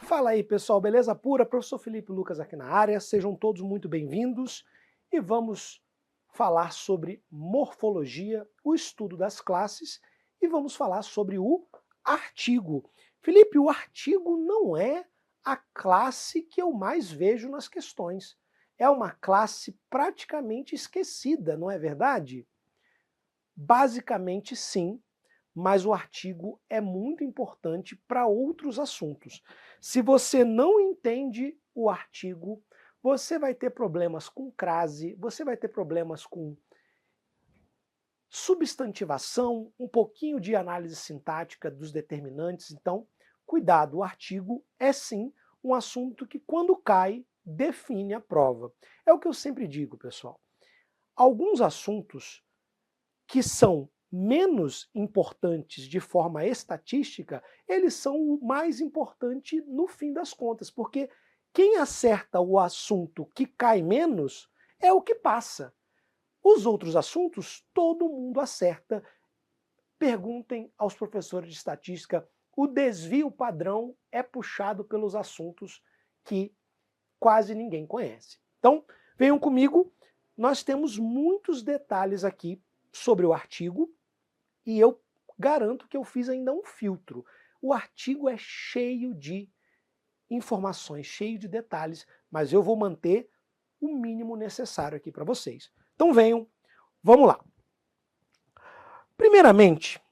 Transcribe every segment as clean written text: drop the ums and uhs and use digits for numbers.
Fala aí, pessoal, beleza pura? Professor Felipe Lucas aqui na área, sejam todos muito bem-vindos e vamos falar sobre morfologia, o estudo das classes e vamos falar sobre o artigo. Felipe, o artigo não é a classe que eu mais vejo nas questões. É uma classe praticamente esquecida, não é verdade? Basicamente, sim, mas o artigo é muito importante para outros assuntos. Se você não entende o artigo, você vai ter problemas com crase, você vai ter problemas com substantivação, um pouquinho de análise sintática dos determinantes. Então, cuidado, o artigo é sim um assunto que, quando cai, define a prova. É o que eu sempre digo, pessoal. Alguns assuntos que são menos importantes de forma estatística, eles são o mais importante no fim das contas, porque quem acerta o assunto que cai menos é o que passa. Os outros assuntos, todo mundo acerta. Perguntem aos professores de estatística, o desvio padrão é puxado pelos assuntos que quase ninguém conhece. Então, venham comigo, nós temos muitos detalhes aqui sobre o artigo, e eu garanto que eu fiz ainda um filtro. O artigo é cheio de informações, cheio de detalhes, mas eu vou manter o mínimo necessário aqui para vocês. Então venham, vamos lá. Primeiramente,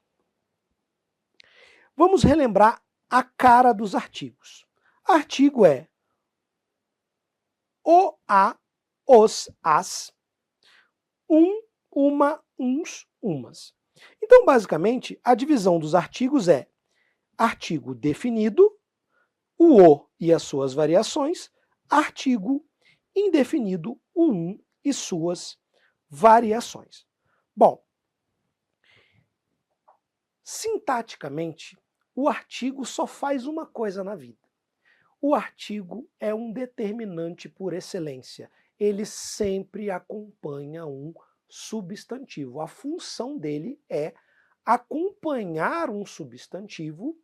vamos relembrar a cara dos artigos. Artigo é o, a, os, as, uma, uns, umas. Então, basicamente, a divisão dos artigos é artigo definido, o e as suas variações, artigo indefinido, o e suas variações. Bom, sintaticamente, o artigo só faz uma coisa na vida. O artigo é um determinante por excelência. Ele sempre acompanha um substantivo. A função dele é acompanhar um substantivo,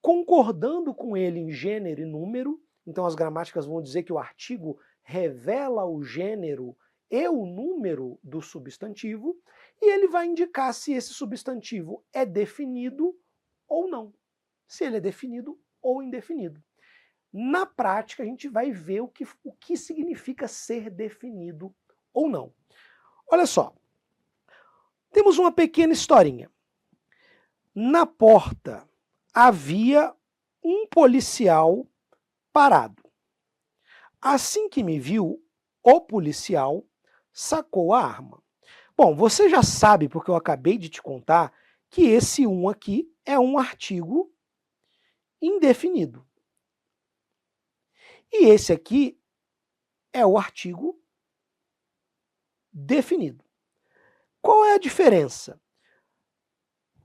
concordando com ele em gênero e número. Então as gramáticas vão dizer que o artigo revela o gênero e o número do substantivo, e ele vai indicar se esse substantivo é definido ou não. Se ele é definido ou indefinido. Na prática, a gente vai ver o que significa ser definido ou não. Olha só, temos uma pequena historinha. Na porta havia um policial parado. Assim que me viu, o policial sacou a arma. Bom, você já sabe, porque eu acabei de te contar, que esse aqui é um artigo indefinido. E esse aqui é o artigo definido. Qual é a diferença?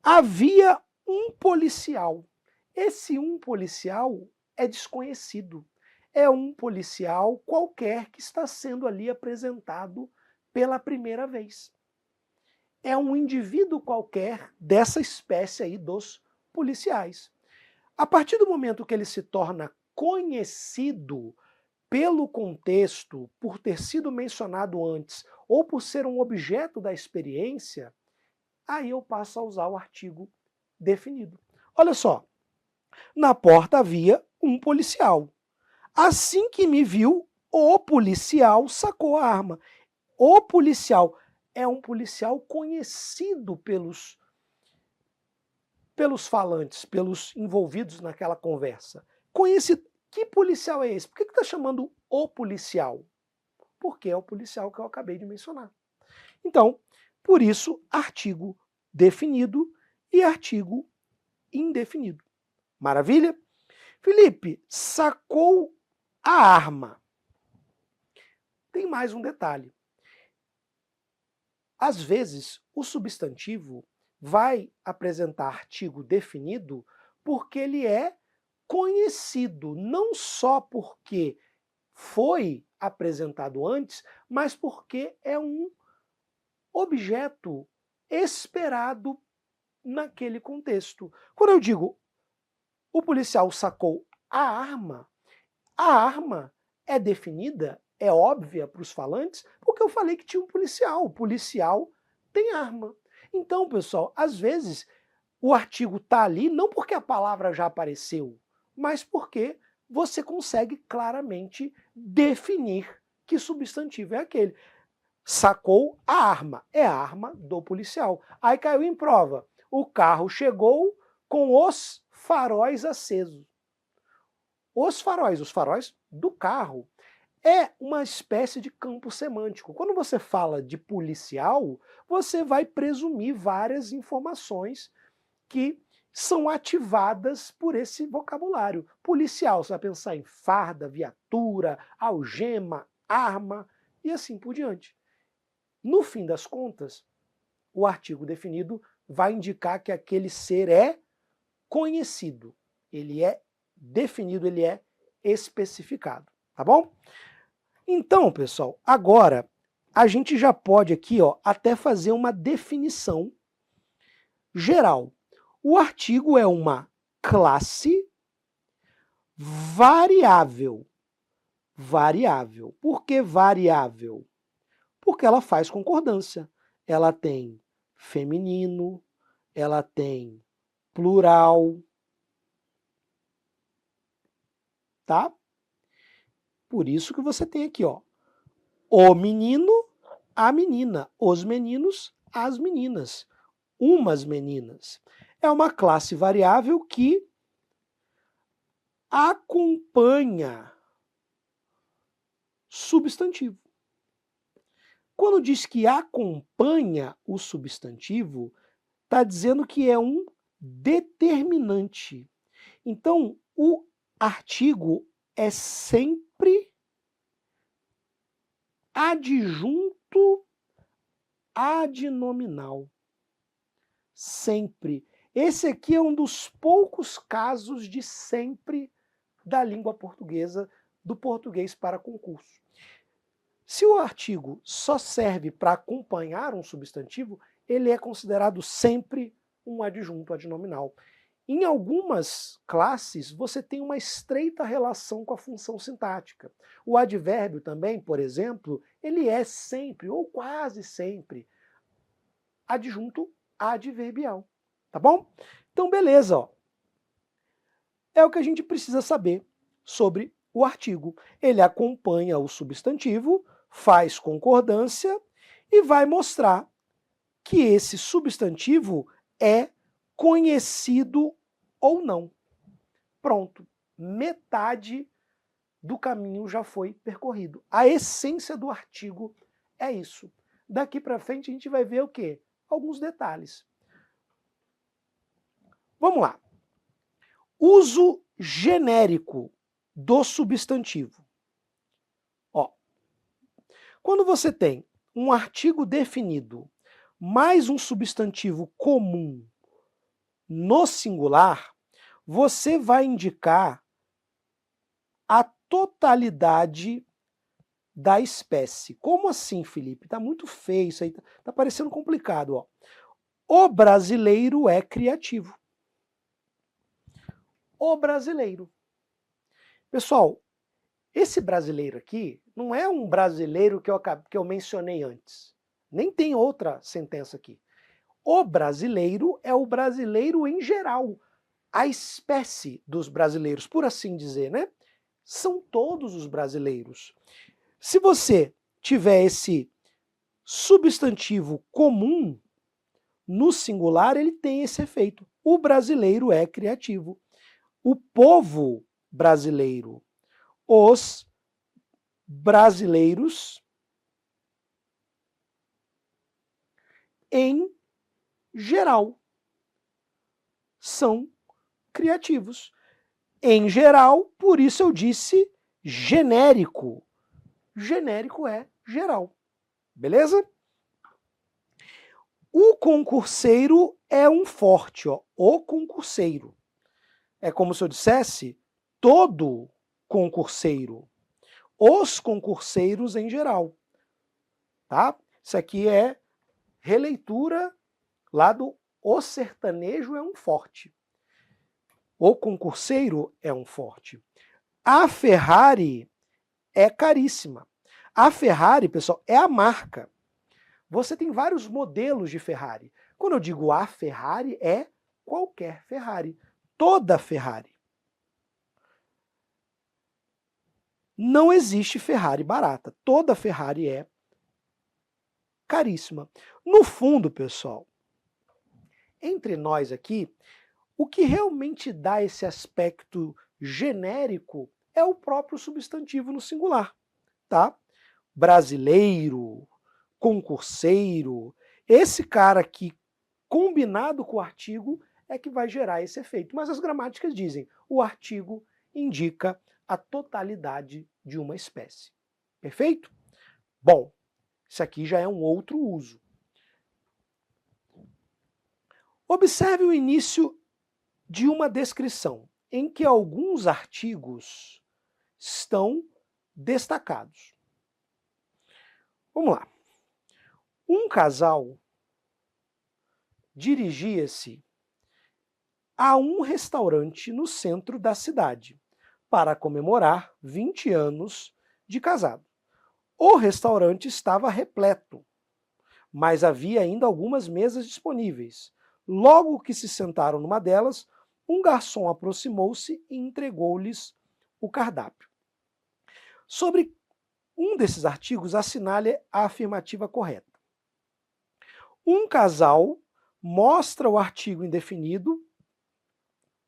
Havia um policial. Esse policial é desconhecido. É um policial qualquer que está sendo ali apresentado pela primeira vez. É um indivíduo qualquer dessa espécie aí dos policiais. A partir do momento que ele se torna conhecido pelo contexto, por ter sido mencionado antes, ou por ser um objeto da experiência, aí eu passo a usar o artigo definido. Olha só, na porta havia um policial. Assim que me viu, o policial sacou a arma. O policial é um policial conhecido pelos falantes, pelos envolvidos naquela conversa. Conhecido. Que policial é esse? Por que está chamando o policial? Porque é o policial que eu acabei de mencionar. Então, por isso, artigo definido e artigo indefinido. Maravilha? Felipe, sacou a arma. Tem mais um detalhe. Às vezes, o substantivo vai apresentar artigo definido porque ele é conhecido, não só porque foi apresentado antes, mas porque é um objeto esperado naquele contexto. Quando eu digo o policial sacou a arma. A arma é definida, é óbvia para os falantes, porque eu falei que tinha um policial. O policial tem arma. Então, pessoal, às vezes o artigo está ali não porque a palavra já apareceu, mas porque você consegue claramente definir que substantivo é aquele. Sacou a arma, é a arma do policial. Aí caiu em prova. O carro chegou com os faróis acesos. Os faróis do carro. É uma espécie de campo semântico. Quando você fala de policial, você vai presumir várias informações que são ativadas por esse vocabulário. Policial, você vai pensar em farda, viatura, algema, arma e assim por diante. No fim das contas, o artigo definido vai indicar que aquele ser é conhecido, ele é definido, ele é especificado, tá bom? Então, pessoal, agora a gente já pode aqui, ó, até fazer uma definição geral. O artigo é uma classe variável. Variável. Por que variável? Porque ela faz concordância. Ela tem feminino, ela tem plural, tá? Por isso que você tem aqui, ó, o menino, a menina, os meninos, as meninas, umas meninas. É uma classe variável que acompanha substantivo. Quando diz que acompanha o substantivo, está dizendo que é um determinante. Então, o artigo é sempre adjunto adnominal. Sempre. Esse aqui é um dos poucos casos de sempre da língua portuguesa, do português para concurso. Se o artigo só serve para acompanhar um substantivo, ele é considerado sempre um adjunto adnominal. Em algumas classes, você tem uma estreita relação com a função sintática. O advérbio também, por exemplo, ele é sempre, ou quase sempre, adjunto adverbial. Tá bom? Então, beleza. Ó. É o que a gente precisa saber sobre o artigo. Ele acompanha o substantivo, faz concordância e vai mostrar que esse substantivo é conhecido ou não. Pronto, metade do caminho já foi percorrido. A essência do artigo é isso. Daqui para frente a gente vai ver o quê? Alguns detalhes. Vamos lá. Uso genérico do substantivo. Ó, quando você tem um artigo definido mais um substantivo comum no singular, você vai indicar a totalidade da espécie. Como assim, Felipe? Tá muito feio isso aí, tá parecendo complicado. Ó. O brasileiro é criativo. O brasileiro. Pessoal, esse brasileiro aqui não é um brasileiro que eu mencionei antes. Nem tem outra sentença aqui. O brasileiro é o brasileiro em geral. A espécie dos brasileiros, por assim dizer, né? São todos os brasileiros. Se você tiver esse substantivo comum no singular, ele tem esse efeito. O brasileiro é criativo. O povo brasileiro, os brasileiros em geral são criativos. Em geral, por isso eu disse genérico. Genérico é geral. Beleza? O concurseiro é um forte, ó. O concurseiro. É como se eu dissesse todo concurseiro. Os concurseiros em geral. Tá? Isso aqui é releitura lá do O sertanejo é um forte. O concurseiro é um forte. A Ferrari é caríssima. A Ferrari, pessoal, é a marca. Você tem vários modelos de Ferrari. Quando eu digo a Ferrari, é qualquer Ferrari. Toda Ferrari. Não existe Ferrari barata. Toda Ferrari é caríssima. No fundo, pessoal, entre nós aqui, o que realmente dá esse aspecto genérico é o próprio substantivo no singular, tá? Brasileiro, concurseiro, esse cara aqui, combinado com o artigo, é que vai gerar esse efeito. Mas as gramáticas dizem, o artigo indica a totalidade de uma espécie. Perfeito? Bom, isso aqui já é um outro uso. Observe o início de uma descrição, em que alguns artigos estão destacados. Vamos lá. Um casal dirigia-se a um restaurante no centro da cidade para comemorar 20 anos de casado. O restaurante estava repleto, mas havia ainda algumas mesas disponíveis. Logo que se sentaram numa delas, um garçom aproximou-se e entregou-lhes o cardápio. Sobre um desses artigos, assinale a afirmativa correta. Um casal mostra o artigo indefinido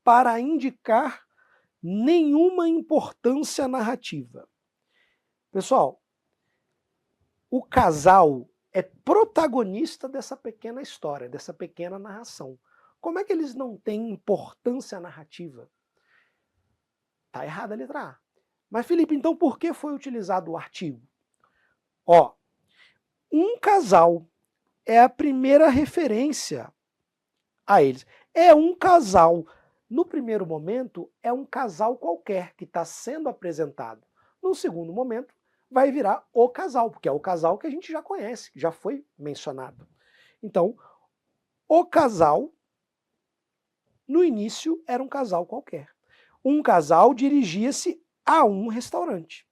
para indicar nenhuma importância narrativa. Pessoal, o casal é protagonista dessa pequena história, dessa pequena narração. Como é que eles não têm importância narrativa? Está errada a letra A. Mas, Felipe, então por que foi utilizado o artigo? Ó, um casal é a primeira referência a eles. É um casal. No primeiro momento, é um casal qualquer que está sendo apresentado. No segundo momento, vai virar o casal, porque é o casal que a gente já conhece, que já foi mencionado. Então, o casal, no início, era um casal qualquer. Um casal dirigia-se a um restaurante.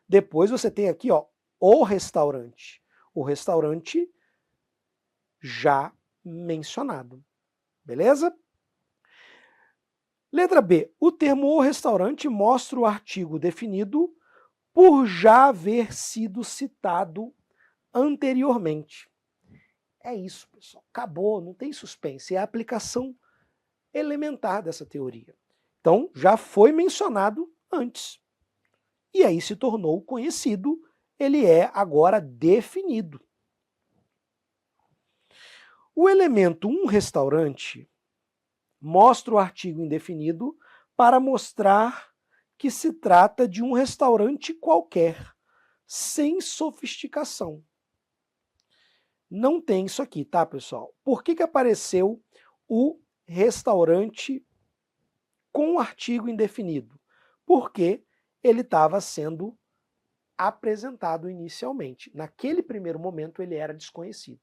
Depois você tem aqui, ó, o restaurante. O restaurante já mencionado. Beleza? Letra B. O termo o restaurante mostra o artigo definido por já haver sido citado anteriormente. É isso, pessoal. Acabou, não tem suspense. É a aplicação elementar dessa teoria. Então, já foi mencionado antes. E aí se tornou conhecido, ele é agora definido. O elemento um restaurante mostra o artigo indefinido para mostrar que se trata de um restaurante qualquer, sem sofisticação. Não tem isso aqui, tá, pessoal? Por que apareceu o restaurante com o artigo indefinido? Porque ele estava sendo apresentado inicialmente. Naquele primeiro momento ele era desconhecido.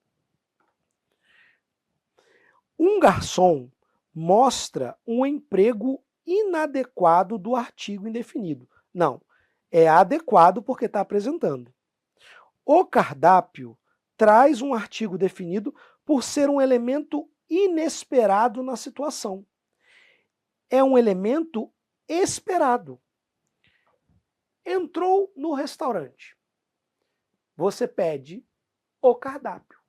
Um garçom mostra um emprego inadequado do artigo indefinido. Não, é adequado porque está apresentando. O cardápio traz um artigo definido por ser um elemento inesperado na situação. É um elemento esperado. Entrou no restaurante. Você pede o cardápio.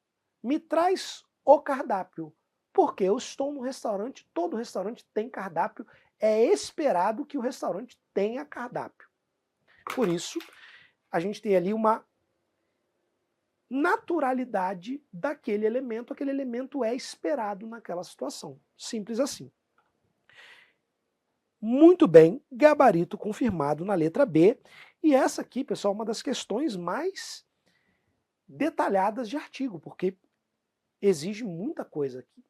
Me traz o cardápio. Porque eu estou no restaurante, todo restaurante tem cardápio, é esperado que o restaurante tenha cardápio. Por isso, a gente tem ali uma naturalidade daquele elemento, aquele elemento é esperado naquela situação. Simples assim. Muito bem, gabarito confirmado na letra B. E essa aqui, pessoal, é uma das questões mais detalhadas de artigo, porque exige muita coisa aqui.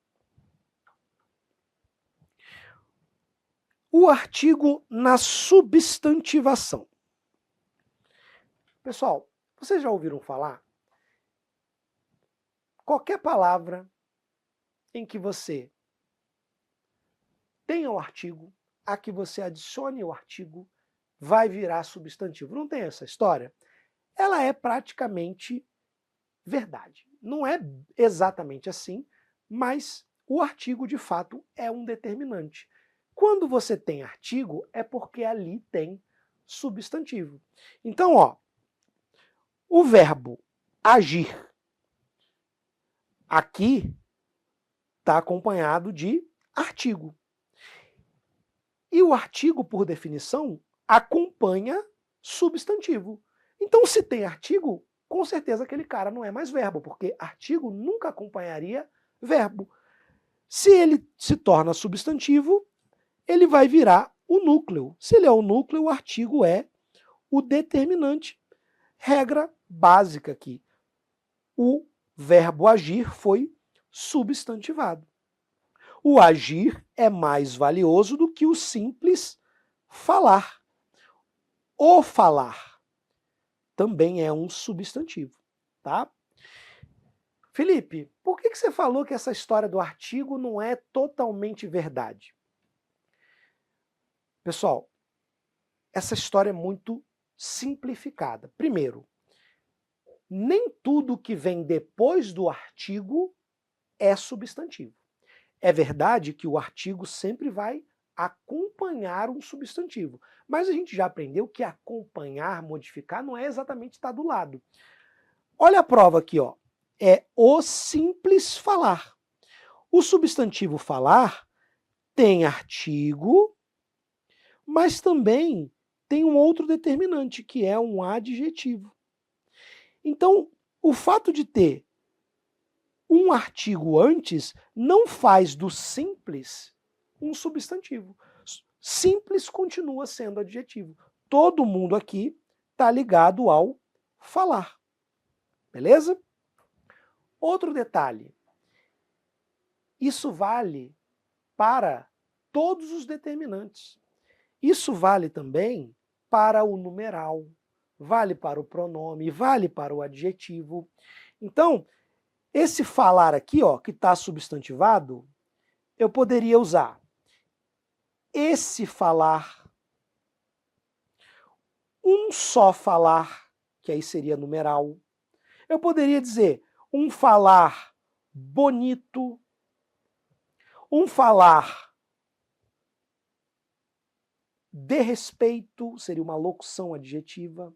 O artigo na substantivação. Pessoal, vocês já ouviram falar? Qualquer palavra em que você tenha o artigo, a que você adicione o artigo vai virar substantivo. Não tem essa história? Ela é praticamente verdade. Não é exatamente assim, mas o artigo de fato é um determinante. Quando você tem artigo, é porque ali tem substantivo. Então, ó, o verbo agir aqui está acompanhado de artigo. E o artigo, por definição, acompanha substantivo. Então, se tem artigo, com certeza aquele cara não é mais verbo, porque artigo nunca acompanharia verbo. Se ele se torna substantivo, ele vai virar o núcleo. Se ele é o núcleo, o artigo é o determinante. Regra básica aqui. O verbo agir foi substantivado. O agir é mais valioso do que o simples falar. O falar também é um substantivo, tá? Felipe, por que você falou que essa história do artigo não é totalmente verdade? Pessoal, essa história é muito simplificada. Primeiro, nem tudo que vem depois do artigo é substantivo. É verdade que o artigo sempre vai acompanhar um substantivo, mas a gente já aprendeu que acompanhar, modificar, não é exatamente estar do lado. Olha a prova aqui, ó. É o simples falar. O substantivo falar tem artigo, mas também tem um outro determinante, que é um adjetivo. Então, o fato de ter um artigo antes não faz do simples um substantivo. Simples continua sendo adjetivo. Todo mundo aqui está ligado ao falar. Beleza? Outro detalhe. Isso vale para todos os determinantes. Isso vale também para o numeral, vale para o pronome, vale para o adjetivo. Então, esse falar aqui, ó, que está substantivado, eu poderia usar esse falar, um só falar, que aí seria numeral. Eu poderia dizer um falar bonito, um falar de respeito, seria uma locução adjetiva.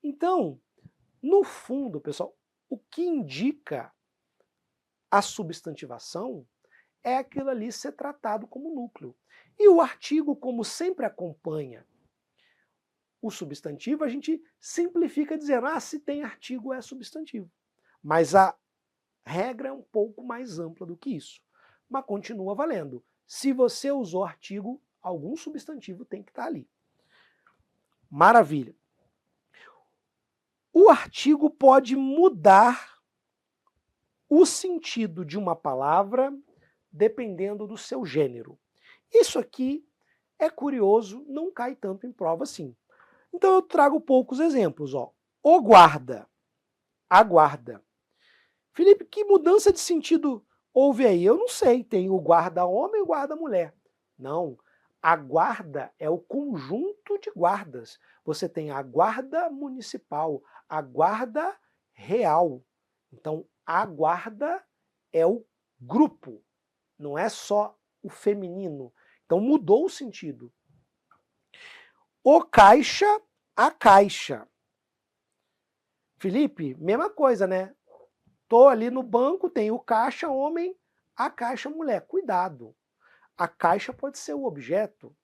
Então, no fundo, pessoal, o que indica a substantivação é aquilo ali ser tratado como núcleo. E o artigo, como sempre acompanha o substantivo, a gente simplifica dizendo, se tem artigo é substantivo. Mas a regra é um pouco mais ampla do que isso. Mas continua valendo. Se você usou artigo, algum substantivo tem que estar ali. Maravilha. O artigo pode mudar o sentido de uma palavra dependendo do seu gênero. Isso aqui é curioso, não cai tanto em prova assim. Então eu trago poucos exemplos. Ó. O guarda, a guarda. Felipe, que mudança de sentido houve aí? Eu não sei, tem o guarda homem e o guarda mulher. Não, a guarda é o conjunto de guardas. Você tem a guarda municipal, a guarda real. Então, a guarda é o grupo, não é só o feminino. Então, mudou o sentido. O caixa, a caixa. Felipe, mesma coisa, né? Tô ali no banco, tem o caixa homem, a caixa mulher. Cuidado. A caixa pode ser o objeto.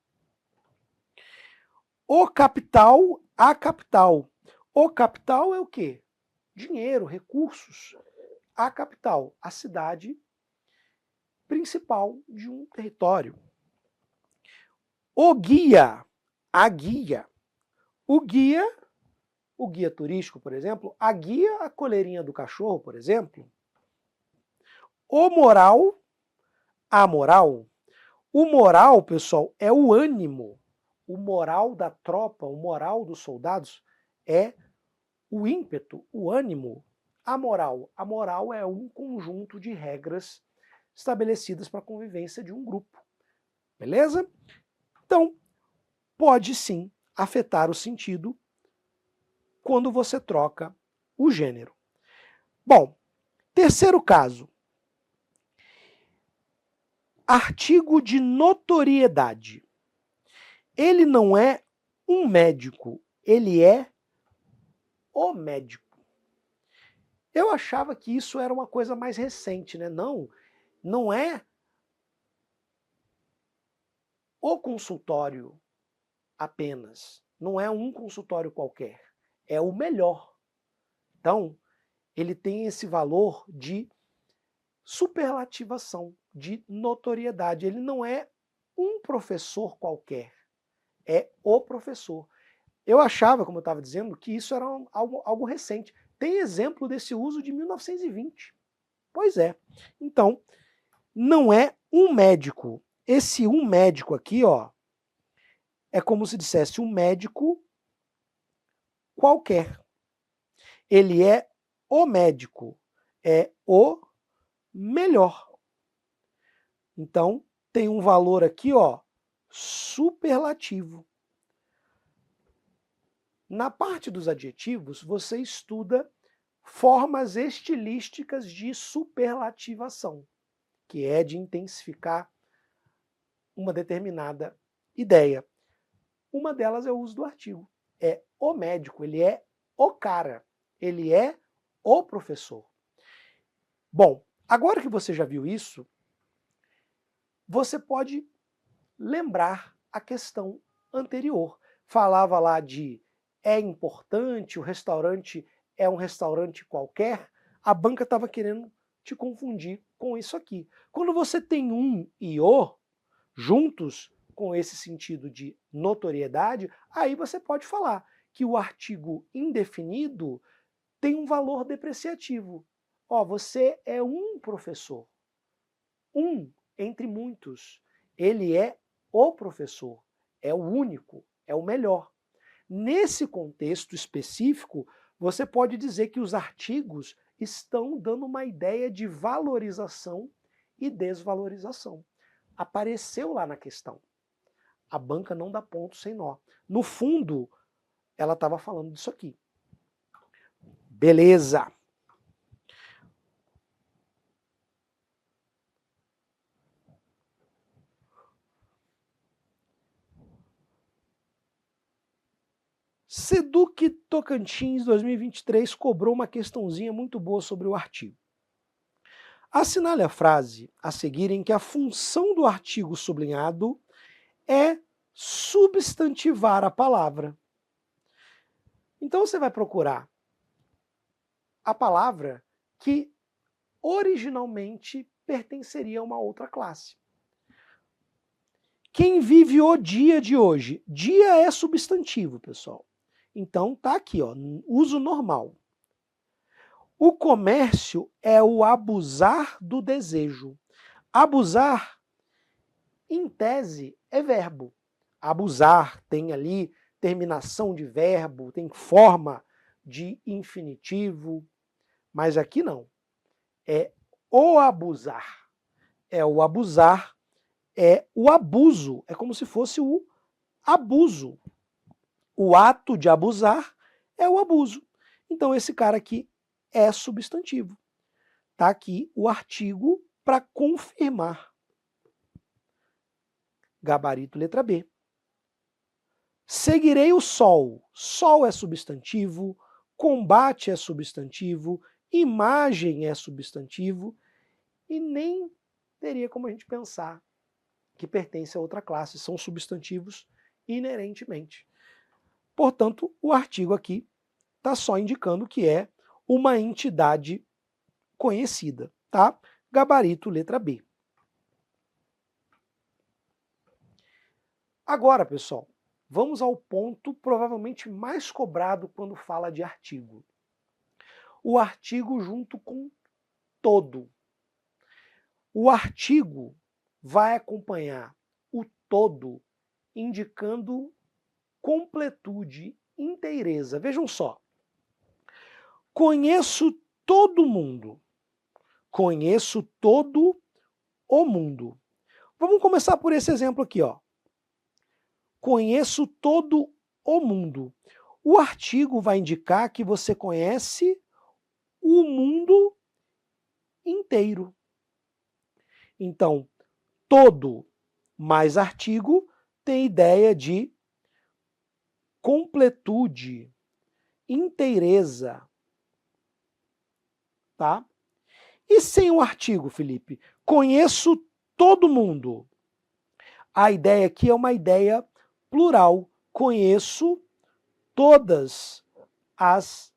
O capital, a capital. O capital é o quê? Dinheiro, recursos. A capital, a cidade principal de um território. O guia, a guia. O guia turístico, por exemplo, a guia, a coleirinha do cachorro, por exemplo. O moral, a moral. O moral, pessoal, é o ânimo. O moral da tropa, o moral dos soldados é o ímpeto, o ânimo. A moral é um conjunto de regras estabelecidas para a convivência de um grupo. Beleza? Então, pode sim afetar o sentido quando você troca o gênero. Bom, terceiro caso. Artigo de notoriedade. Ele não é um médico, ele é o médico. Eu achava que isso era uma coisa mais recente, né? Não, não é o consultório apenas. Não é um consultório qualquer. É o melhor. Então, ele tem esse valor de superlativação, de notoriedade. Ele não é um professor qualquer. É o professor. Eu achava, como eu estava dizendo, que isso era algo recente. Tem exemplo desse uso de 1920. Pois é. Então, não é um médico. Esse um médico aqui, ó, é como se dissesse um médico qualquer. Ele é o médico, é o melhor. Então, tem um valor aqui, ó, superlativo. Na parte dos adjetivos, você estuda formas estilísticas de superlativação, que é de intensificar uma determinada ideia. Uma delas é o uso do artigo. É o médico, ele é o cara, ele é o professor. Bom, agora que você já viu isso, você pode lembrar a questão anterior. Falava lá de é importante, o restaurante é um restaurante qualquer, a banca estava querendo te confundir com isso aqui. Quando você tem um e o juntos com esse sentido de notoriedade, aí você pode falar que o artigo indefinido tem um valor depreciativo. Ó, você é um professor. Um entre muitos. Ele é o professor, é o único, é o melhor. Nesse contexto específico, você pode dizer que os artigos estão dando uma ideia de valorização e desvalorização. Apareceu lá na questão. A banca não dá ponto sem nó. No fundo, ela estava falando disso aqui. Beleza. Seduc Tocantins 2023 cobrou uma questãozinha muito boa sobre o artigo. Assinale a frase a seguir em que a função do artigo sublinhado é substantivar a palavra. Então você vai procurar a palavra que originalmente pertenceria a uma outra classe. Quem vive o dia de hoje? Dia é substantivo, pessoal. Então tá aqui, ó, uso normal. O comércio é o abusar do desejo. Abusar, em tese, é verbo. Abusar tem ali terminação de verbo, tem forma de infinitivo, mas aqui não. É o abusar. É o abusar, é o abuso. É como se fosse o abuso. O ato de abusar é o abuso. Então esse cara aqui é substantivo. Está aqui o artigo para confirmar. Gabarito letra B. Seguirei o sol. Sol é substantivo, combate é substantivo, imagem é substantivo e nem teria como a gente pensar que pertence a outra classe. São substantivos inerentemente. Portanto, o artigo aqui está só indicando que é uma entidade conhecida, tá? Gabarito letra B. Agora, pessoal, vamos ao ponto provavelmente mais cobrado quando fala de artigo. O artigo junto com todo. O artigo vai acompanhar o todo, indicando completude, inteireza. Vejam só. Conheço todo mundo. Conheço todo o mundo. Vamos começar por esse exemplo aqui, ó. conheço todo o mundo. O artigo vai indicar que você conhece o mundo inteiro. Então, todo mais artigo tem ideia de completude, inteireza, tá? E sem o artigo, Felipe? Conheço todo mundo. A ideia aqui é uma ideia plural. Conheço todas as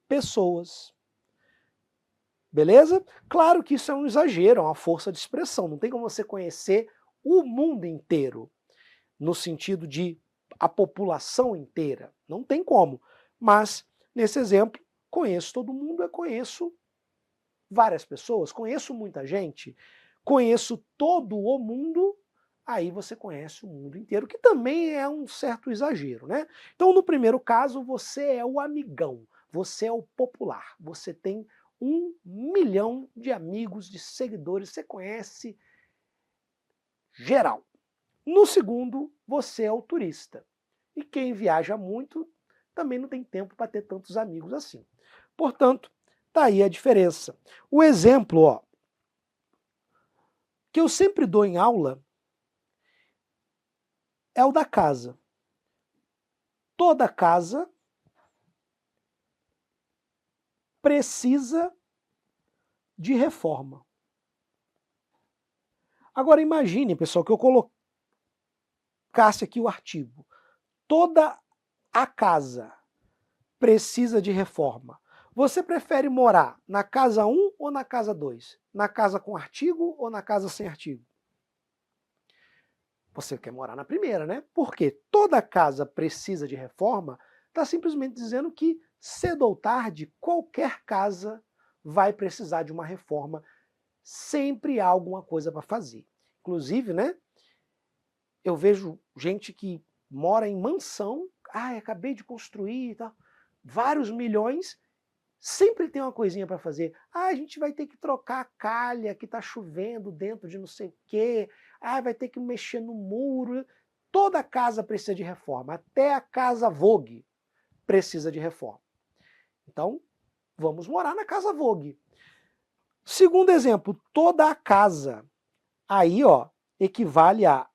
pessoas. Beleza? Claro que isso é um exagero, é uma força de expressão. Não tem como você conhecer o mundo inteiro, no sentido de a população inteira. Não tem como. Mas, nesse exemplo, conheço todo mundo, eu conheço várias pessoas, conheço muita gente, conheço todo o mundo, aí você conhece o mundo inteiro, que também é um certo exagero, né? Então, no primeiro caso, você é o amigão, você é o popular, você tem 1 milhão de amigos, de seguidores, você conhece geral. No segundo, você é o turista. E quem viaja muito também não tem tempo para ter tantos amigos assim. Portanto, tá aí a diferença. O exemplo, ó, que eu sempre dou em aula é o da casa. Toda casa precisa de reforma. Agora imagine, pessoal, que eu colocasse aqui o artigo. Toda a casa precisa de reforma. Você prefere morar na casa 1 ou na casa 2? Na casa com artigo ou na casa sem artigo? Você quer morar na primeira, né? Porque toda casa precisa de reforma, está simplesmente dizendo que cedo ou tarde qualquer casa vai precisar de uma reforma. Sempre há alguma coisa para fazer. Inclusive, né? Eu vejo gente que mora em mansão, acabei de construir e tal, vários milhões, sempre tem uma coisinha para fazer. A gente vai ter que trocar a calha que está chovendo dentro de não sei o quê, vai ter que mexer no muro. Toda casa precisa de reforma, até a casa Vogue precisa de reforma. Então, vamos morar na casa Vogue. Segundo exemplo, toda a casa. Aí, ó, equivale a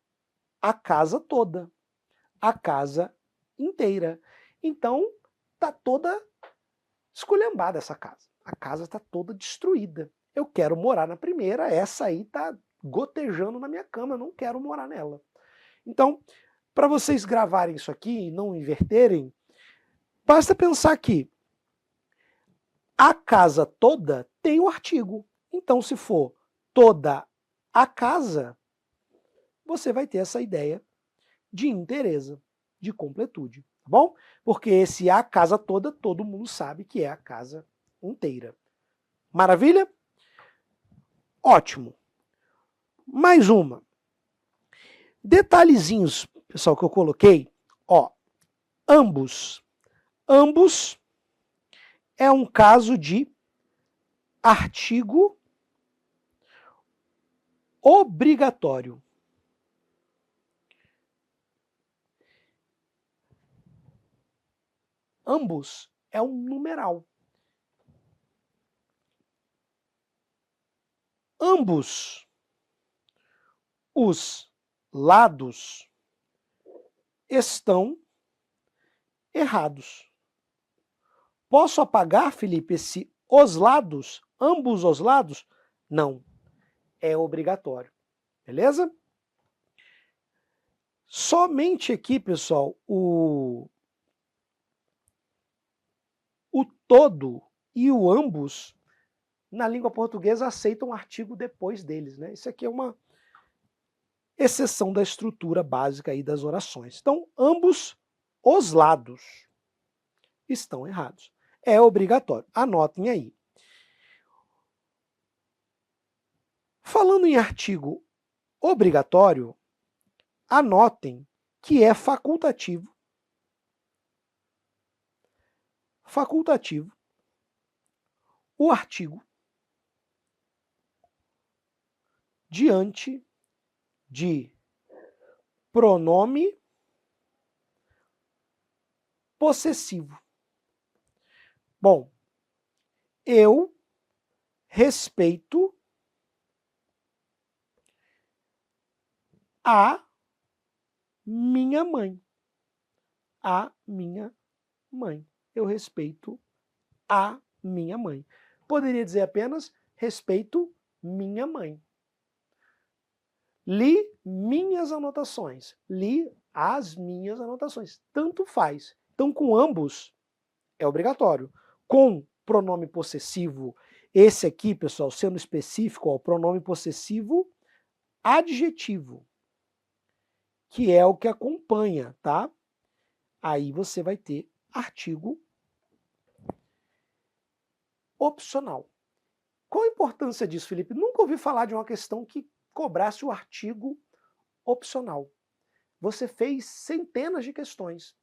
casa toda, a casa inteira. Então, tá toda esculhambada essa casa. A casa está toda destruída. Eu quero morar na primeira, essa aí tá gotejando na minha cama, eu não quero morar nela. Então, para vocês gravarem isso aqui e não inverterem, basta pensar que a casa toda tem o artigo. Então, se for toda a casa, você vai ter essa ideia de inteireza, de completude, tá bom? Porque esse a casa toda, todo mundo sabe que é a casa inteira. Maravilha? Ótimo. Mais uma. Detalhezinhos, pessoal, que eu coloquei. Ó, ambos. Ambos é um caso de artigo obrigatório. Ambos é um numeral. Ambos os lados estão errados. Posso apagar, Felipe, esse os lados? Ambos os lados? Não. É obrigatório. Beleza? Somente aqui, pessoal, o todo e o ambos, na língua portuguesa, aceitam um artigo depois deles, né? Isso aqui é uma exceção da estrutura básica aí das orações. Então, ambos os lados estão errados. É obrigatório. Anotem aí. Falando em artigo obrigatório, anotem que é facultativo. Facultativo. O artigo diante de pronome possessivo. Bom, eu respeito a minha mãe. A minha mãe. Eu respeito a minha mãe. Poderia dizer apenas respeito minha mãe. Li minhas anotações. Li as minhas anotações. Tanto faz. Então, com ambos, é obrigatório. Com pronome possessivo, esse aqui, pessoal, sendo específico, ó, o pronome possessivo adjetivo, que é o que acompanha, tá? Aí você vai ter artigo opcional. Qual a importância disso, Felipe? Nunca ouvi falar de uma questão que cobrasse o artigo opcional. Você fez centenas de questões,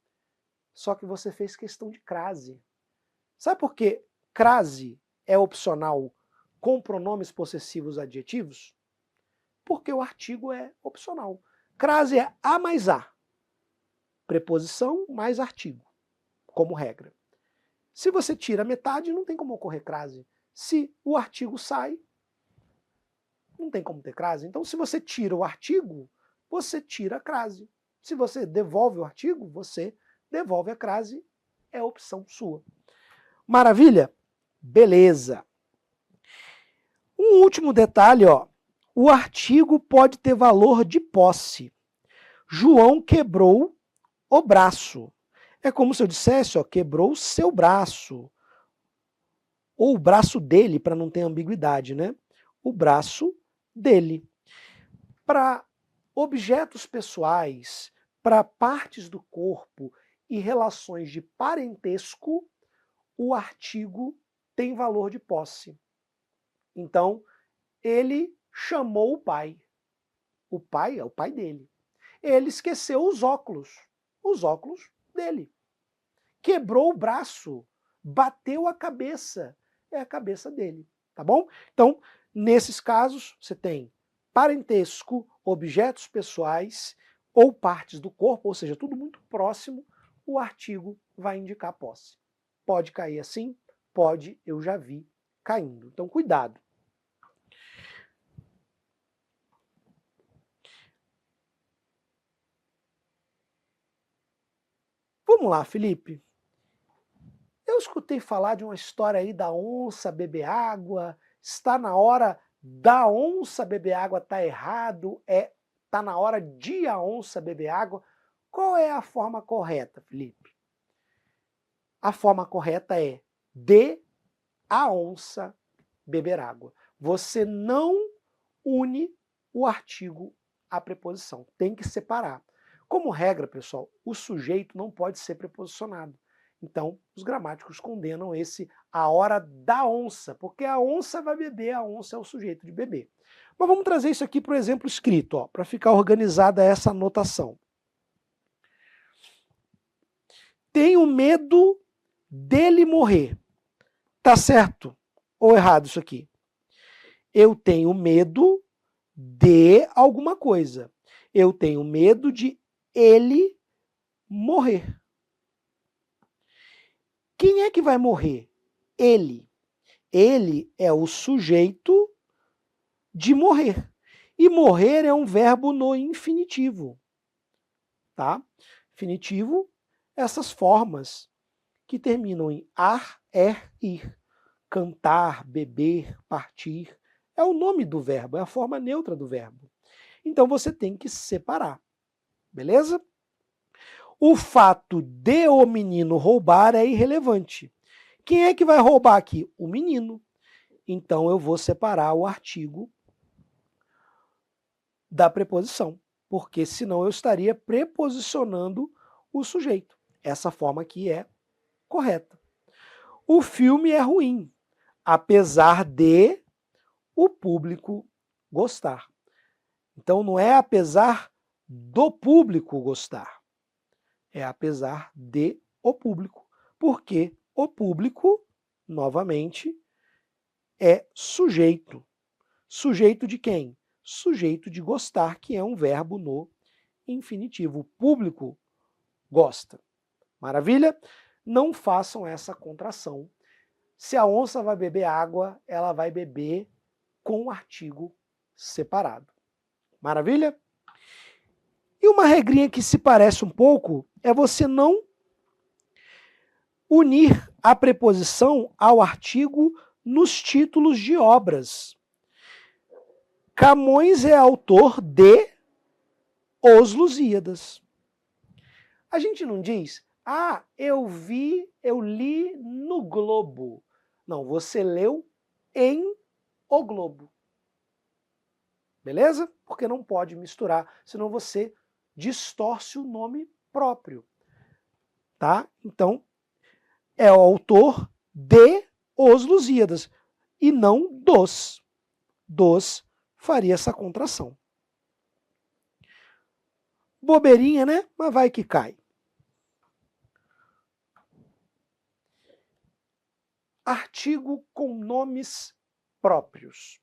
só que você fez questão de crase. Sabe por que crase é opcional com pronomes possessivos adjetivos? Porque o artigo é opcional. Crase é A mais A, preposição mais artigo, como regra. Se você tira metade, não tem como ocorrer crase. Se o artigo sai, não tem como ter crase. Então, se você tira o artigo, você tira a crase. Se você devolve o artigo, você devolve a crase. É opção sua. Maravilha? Beleza. Um último detalhe, ó. O artigo pode ter valor de posse. João quebrou o braço. É como se eu dissesse, ó, quebrou o seu braço. Ou o braço dele, para não ter ambiguidade, né? O braço dele. Para objetos pessoais, para partes do corpo e relações de parentesco, o artigo tem valor de posse. Então, ele chamou o pai. O pai é o pai dele. Ele esqueceu os óculos dele. Quebrou o braço, bateu a cabeça, é a cabeça dele, tá bom? Então, nesses casos, você tem parentesco, objetos pessoais ou partes do corpo, ou seja, tudo muito próximo, o artigo vai indicar posse. Pode cair assim? Pode, eu já vi caindo. Então, cuidado. Vamos lá, Felipe. Eu escutei falar de uma história aí da onça beber água. Está na hora da onça beber água, tá errado. Tá na hora de a onça beber água. Qual é a forma correta, Felipe? A forma correta é de a onça beber água. Você não une o artigo à preposição. Tem que separar. Como regra, pessoal, o sujeito não pode ser preposicionado. Então, os gramáticos condenam a hora da onça, porque a onça vai beber, a onça é o sujeito de beber. Mas vamos trazer isso aqui para o exemplo escrito, para ficar organizada essa anotação. Tenho medo dele morrer. Tá certo ou errado isso aqui? Eu tenho medo de alguma coisa. Eu tenho medo de ele morrer. Quem é que vai morrer? Ele. Ele é o sujeito de morrer. E morrer é um verbo no infinitivo. Tá? Infinitivo, essas formas que terminam em ar, ir. Cantar, beber, partir. É o nome do verbo, é a forma neutra do verbo. Então você tem que separar. Beleza? O fato de o menino roubar é irrelevante. Quem é que vai roubar aqui? O menino. Então eu vou separar o artigo da preposição, porque senão eu estaria preposicionando o sujeito. Essa forma aqui é correta. O filme é ruim, apesar de o público gostar. Então não é apesar do público gostar, é apesar de o público, porque o público, novamente, é sujeito. Sujeito de quem? Sujeito de gostar, que é um verbo no infinitivo. O público gosta. Maravilha? Não façam essa contração. Se a onça vai beber água, ela vai beber com o artigo separado. Maravilha? E uma regrinha que se parece um pouco é você não unir a preposição ao artigo nos títulos de obras. Camões é autor de Os Lusíadas. A gente não diz, eu li no Globo. Não, você leu em O Globo. Beleza? Porque não pode misturar, senão você distorce o nome próprio. Tá? Então, é o autor de Os Lusíadas e não dos. Dos faria essa contração. Bobeirinha, né? Mas vai que cai. Artigo com nomes próprios.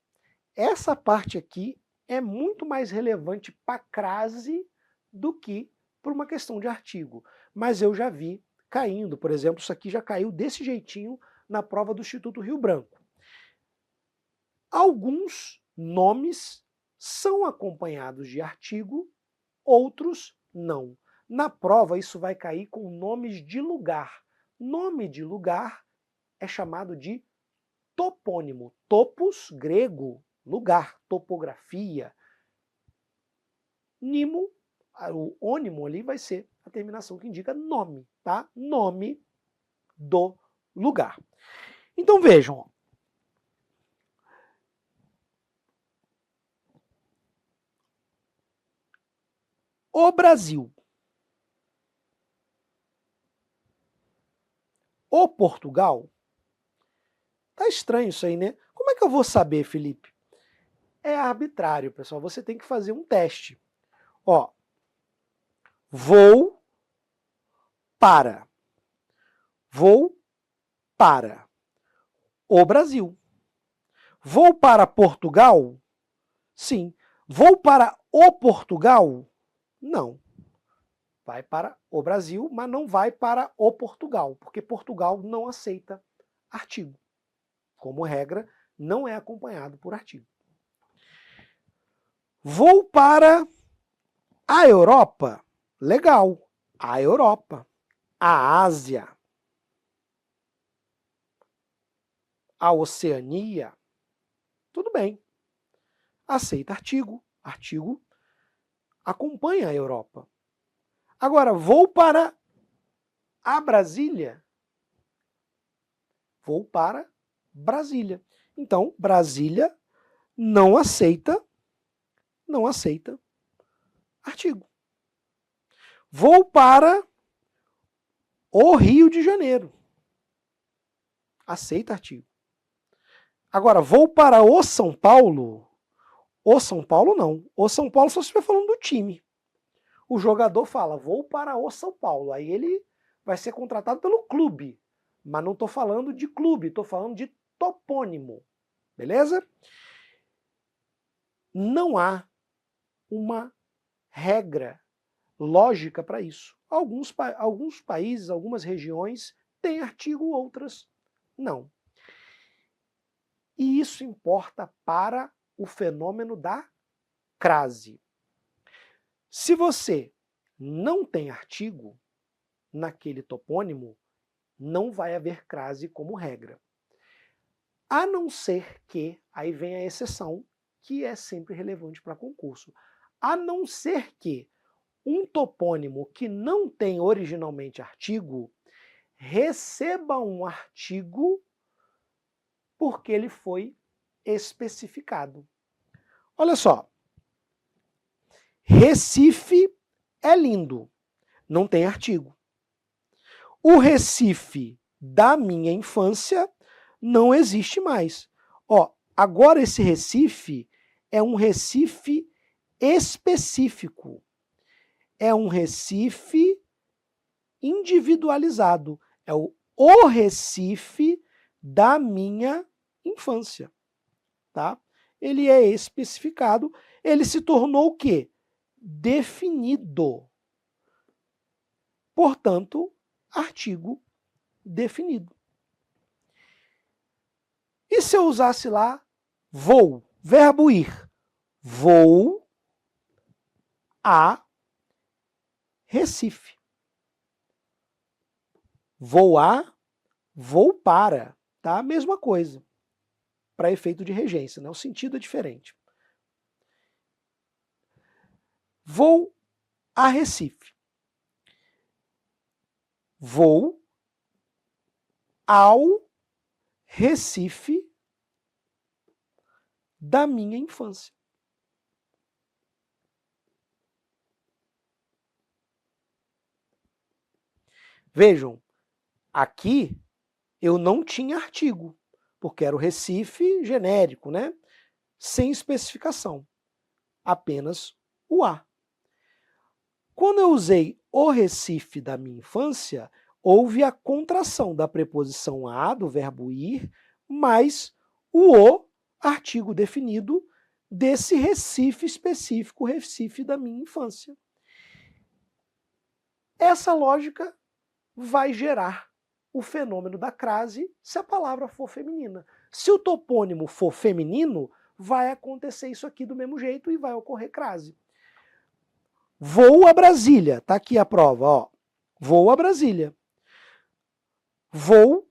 Essa parte aqui é muito mais relevante para crase do que para uma questão de artigo. Mas eu já vi caindo, por exemplo, isso aqui já caiu desse jeitinho na prova do Instituto Rio Branco. Alguns nomes são acompanhados de artigo, outros não. Na prova isso vai cair com nomes de lugar. Nome de lugar é chamado de topônimo. Topos, grego, lugar, topografia. Nimo, o ônimo ali vai ser a terminação que indica nome, tá? Nome do lugar. Então vejam, o Brasil, o Portugal, tá estranho isso aí, né? Como é que eu vou saber, Felipe? É arbitrário, pessoal, você tem que fazer um teste. Ó, vou para o Brasil. Vou para Portugal? Sim. Vou para o Portugal? Não. Vai para o Brasil, mas não vai para o Portugal, porque Portugal não aceita artigo. Como regra, não é acompanhado por artigo. Vou para a Europa? Legal. A Europa. A Ásia. A Oceania? Tudo bem. Aceita artigo. Artigo acompanha a Europa. Agora, vou para a Brasília? Vou para Brasília. Então, Brasília não aceita artigo. Vou para o Rio de Janeiro. Aceita artigo. Agora, vou para o São Paulo? O São Paulo não. O São Paulo só se estiver falando do time. O jogador fala, vou para o São Paulo. Aí ele vai ser contratado pelo clube. Mas não estou falando de clube, estou falando de topônimo. Beleza? Não há uma regra lógica para isso. Alguns países, algumas regiões têm artigo, outras não. E isso importa para o fenômeno da crase. Se você não tem artigo naquele topônimo, não vai haver crase como regra. A não ser que, aí vem a exceção, que é sempre relevante para concurso, a não ser que um topônimo que não tem originalmente artigo receba um artigo porque ele foi especificado. Olha só, Recife é lindo, não tem artigo. O Recife da minha infância não existe mais. Ó, agora esse Recife é um Recife específico. É um Recife individualizado. É o Recife da minha infância. Tá? Ele é especificado, ele se tornou o quê? Definido. Portanto, artigo definido. E se eu usasse lá vou, verbo ir, vou a Recife. Vou a, vou para, tá? Mesma coisa, para efeito de regência, né? O sentido é diferente. Vou a Recife. Vou ao Recife da minha infância. Vejam, aqui eu não tinha artigo, porque era o Recife genérico, né? Sem especificação, apenas o a. Quando eu usei o Recife da minha infância, houve a contração da preposição a, do verbo ir, mais o artigo definido desse Recife específico, Recife da minha infância. Essa lógica vai gerar o fenômeno da crase se a palavra for feminina. Se o topônimo for feminino, vai acontecer isso aqui do mesmo jeito e vai ocorrer crase. Vou a Brasília, tá aqui a prova, ó. Vou a Brasília. Vou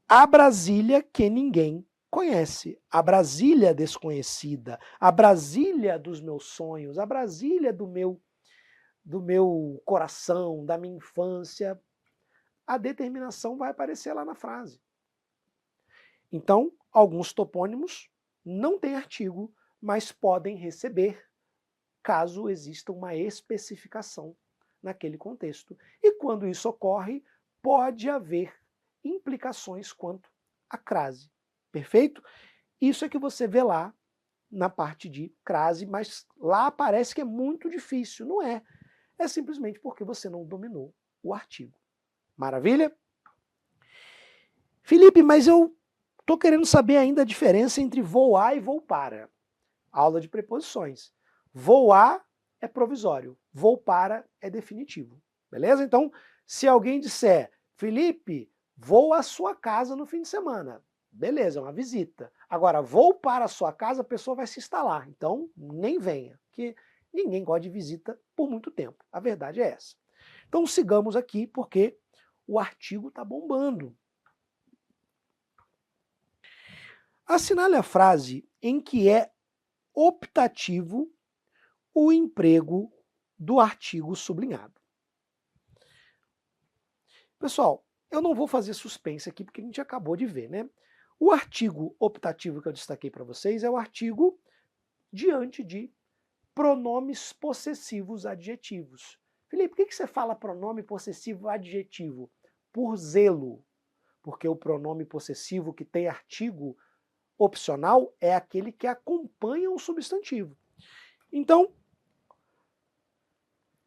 a Brasília que ninguém conhece. A Brasília desconhecida, a Brasília dos meus sonhos, a Brasília do meu coração, da minha infância. A determinação vai aparecer lá na frase. Então, alguns topônimos não têm artigo, mas podem receber, caso exista uma especificação naquele contexto. E quando isso ocorre, pode haver implicações quanto à crase. Perfeito? Isso é que você vê lá na parte de crase, mas lá parece que é muito difícil. Não é. É simplesmente porque você não dominou o artigo. Maravilha? Felipe, mas eu estou querendo saber ainda a diferença entre vou a e vou para. Aula de preposições. Vou a é provisório, vou para é definitivo. Beleza? Então, se alguém disser, Felipe, vou à sua casa no fim de semana. Beleza, é uma visita. Agora, vou para a sua casa, a pessoa vai se instalar. Então, nem venha, porque ninguém gosta de visita por muito tempo. A verdade é essa. Então, sigamos aqui, porque o artigo está bombando. Assinale a frase em que é optativo o emprego do artigo sublinhado. Pessoal, eu não vou fazer suspense aqui porque a gente acabou de ver, né? O artigo optativo que eu destaquei para vocês é o artigo diante de pronomes possessivos adjetivos. Felipe, por que você fala pronome possessivo adjetivo? Por zelo. Porque o pronome possessivo que tem artigo opcional é aquele que acompanha um substantivo. Então,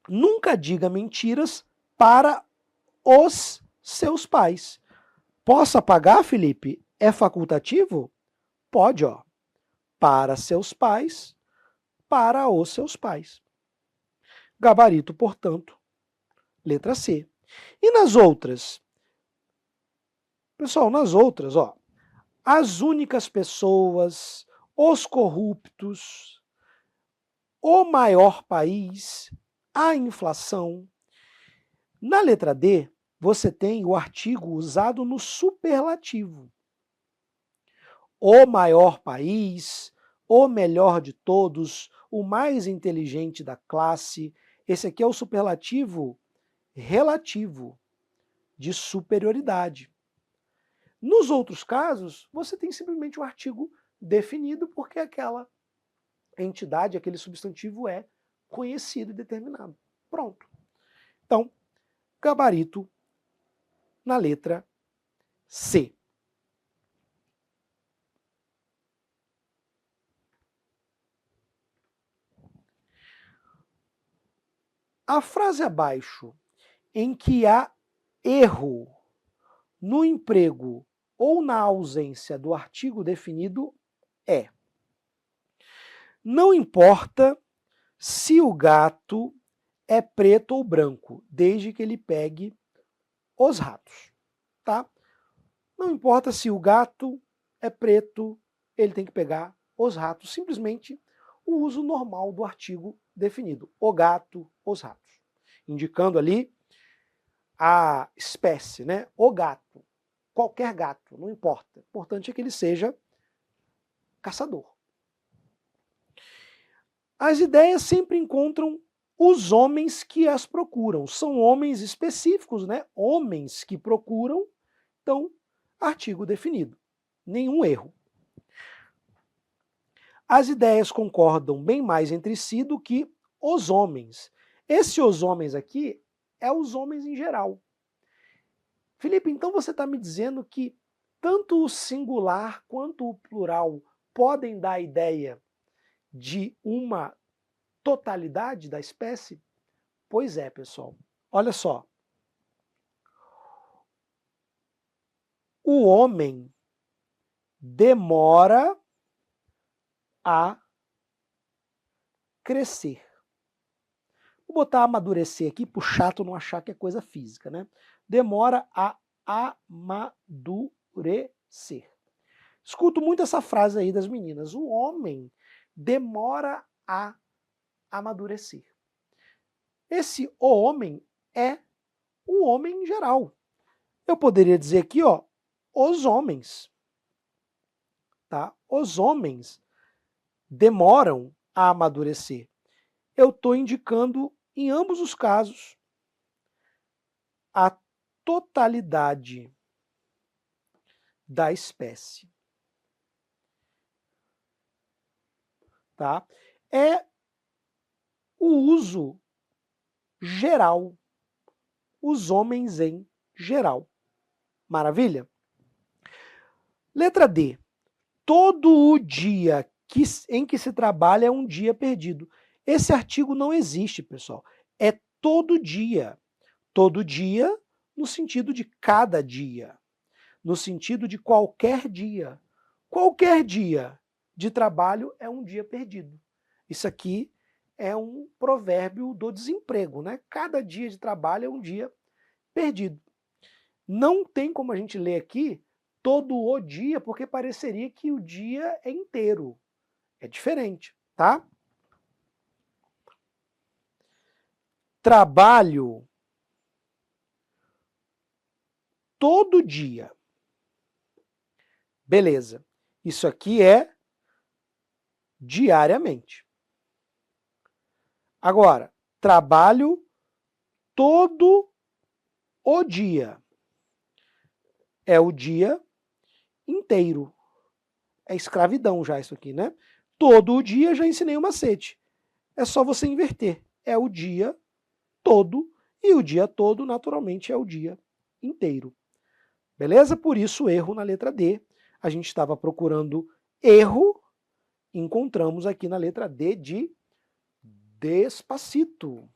nunca diga mentiras para os seus pais. Posso apagar, Felipe? É facultativo? Pode, ó. Para seus pais, para os seus pais. Gabarito, portanto, letra C. E nas outras? Pessoal, nas outras, ó, as únicas pessoas, os corruptos, o maior país, a inflação. Na letra D, você tem o artigo usado no superlativo. O maior país, o melhor de todos, o mais inteligente da classe. Esse aqui é o superlativo relativo, de superioridade. Nos outros casos, você tem simplesmente o artigo definido porque aquela entidade, aquele substantivo é conhecido e determinado. Pronto. Então, gabarito na letra C. A frase abaixo em que há erro no emprego ou na ausência do artigo definido é: não importa se o gato é preto ou branco, desde que ele pegue os ratos, tá? Não importa se o gato é preto, ele tem que pegar os ratos, simplesmente o uso normal do artigo definido, o gato, os ratos, indicando ali a espécie, né? O gato, qualquer gato, não importa, o importante é que ele seja caçador. As ideias sempre encontram os homens que as procuram, são homens específicos, né? Homens que procuram, então, artigo definido, nenhum erro. As ideias concordam bem mais entre si do que os homens. Esse os homens aqui é os homens em geral. Felipe, então você está me dizendo que tanto o singular quanto o plural podem dar a ideia de uma totalidade da espécie? Pois é, pessoal. Olha só. O homem demora a crescer. Vou botar amadurecer aqui para o chato não achar que é coisa física, né? Demora a amadurecer. Escuto muito essa frase aí das meninas. O homem demora a amadurecer. Esse o homem é o homem em geral. Eu poderia dizer aqui, ó, os homens. Tá? Os homens demoram a amadurecer. Eu estou indicando, em ambos os casos, a totalidade da espécie. Tá? É o uso geral, os homens em geral. Maravilha? Letra D. Todo o dia em que se trabalha é um dia perdido. Esse artigo não existe, pessoal. É todo dia. Todo dia no sentido de cada dia. No sentido de qualquer dia. Qualquer dia de trabalho é um dia perdido. Isso aqui é um provérbio do desemprego, né? Cada dia de trabalho é um dia perdido. Não tem como a gente ler aqui todo o dia, porque pareceria que o dia é inteiro. É diferente, tá? Trabalho todo dia. Beleza. Isso aqui é diariamente. Agora, trabalho todo o dia. É o dia inteiro. É escravidão já isso aqui, né? Todo o dia já ensinei o macete. É só você inverter. É o dia todo e o dia todo, naturalmente, é o dia inteiro. Beleza? Por isso, erro na letra D. A gente estava procurando erro, encontramos aqui na letra D de Despacito.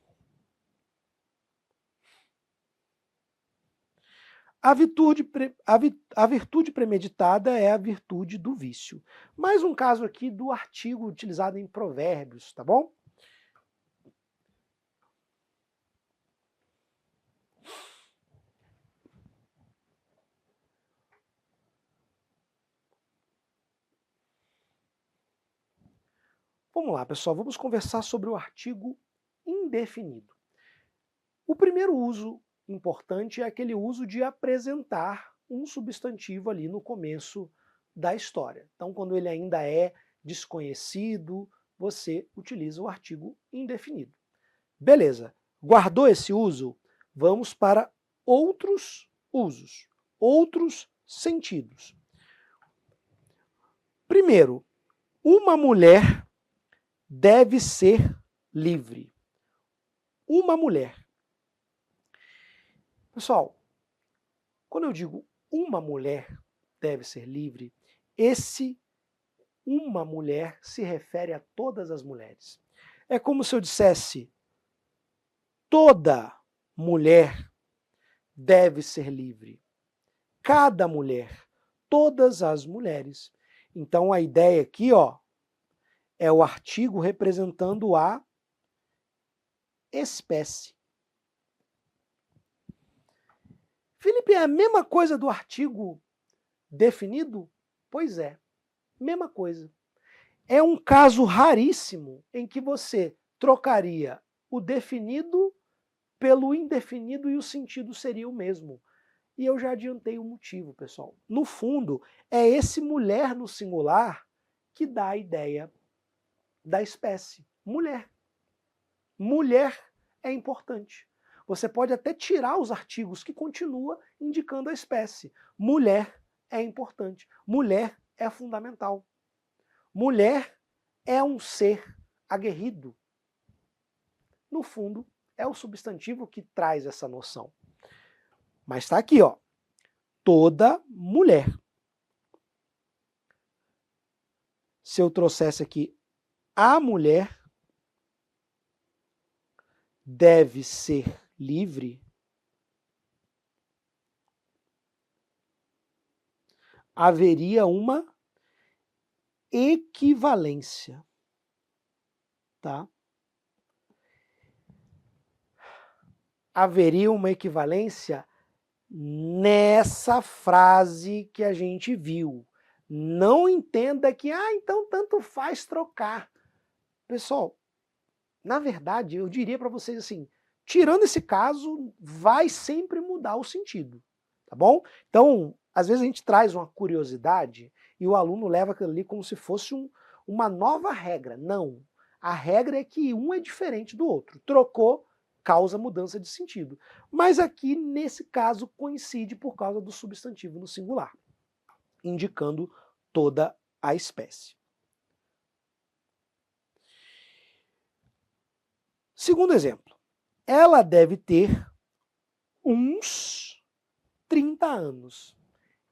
A virtude premeditada é a virtude do vício. Mais um caso aqui do artigo utilizado em provérbios, tá bom? Vamos lá, pessoal, vamos conversar sobre o artigo indefinido. O primeiro uso importante é aquele uso de apresentar um substantivo ali no começo da história. Então, quando ele ainda é desconhecido, você utiliza o artigo indefinido. Beleza, guardou esse uso? Vamos para outros usos, outros sentidos. Primeiro, uma mulher deve ser livre. Uma mulher. Pessoal, quando eu digo uma mulher deve ser livre, esse uma mulher se refere a todas as mulheres. É como se eu dissesse toda mulher deve ser livre. Cada mulher, todas as mulheres. Então a ideia aqui, ó, é o artigo representando a espécie. Felipe, é a mesma coisa do artigo definido? Pois é, mesma coisa. É um caso raríssimo em que você trocaria o definido pelo indefinido e o sentido seria o mesmo. E eu já adiantei o motivo, pessoal. No fundo, é esse mulher no singular que dá a ideia da espécie. Mulher. Mulher é importante. Você pode até tirar os artigos que continua indicando a espécie. Mulher é importante. Mulher é fundamental. Mulher é um ser aguerrido. No fundo, é o substantivo que traz essa noção. Mas está aqui, ó. Toda mulher. Se eu trouxesse aqui a mulher deve ser livre, haveria uma equivalência, tá? Haveria uma equivalência nessa frase que a gente viu. Não entenda que, então tanto faz trocar. Pessoal, na verdade, eu diria para vocês assim, tirando esse caso, vai sempre mudar o sentido, tá bom? Então, às vezes a gente traz uma curiosidade e o aluno leva aquilo ali como se fosse uma nova regra. Não, a regra é que um é diferente do outro. Trocou, causa mudança de sentido. Mas aqui, nesse caso, coincide por causa do substantivo no singular, indicando toda a espécie. Segundo exemplo, ela deve ter uns 30 anos.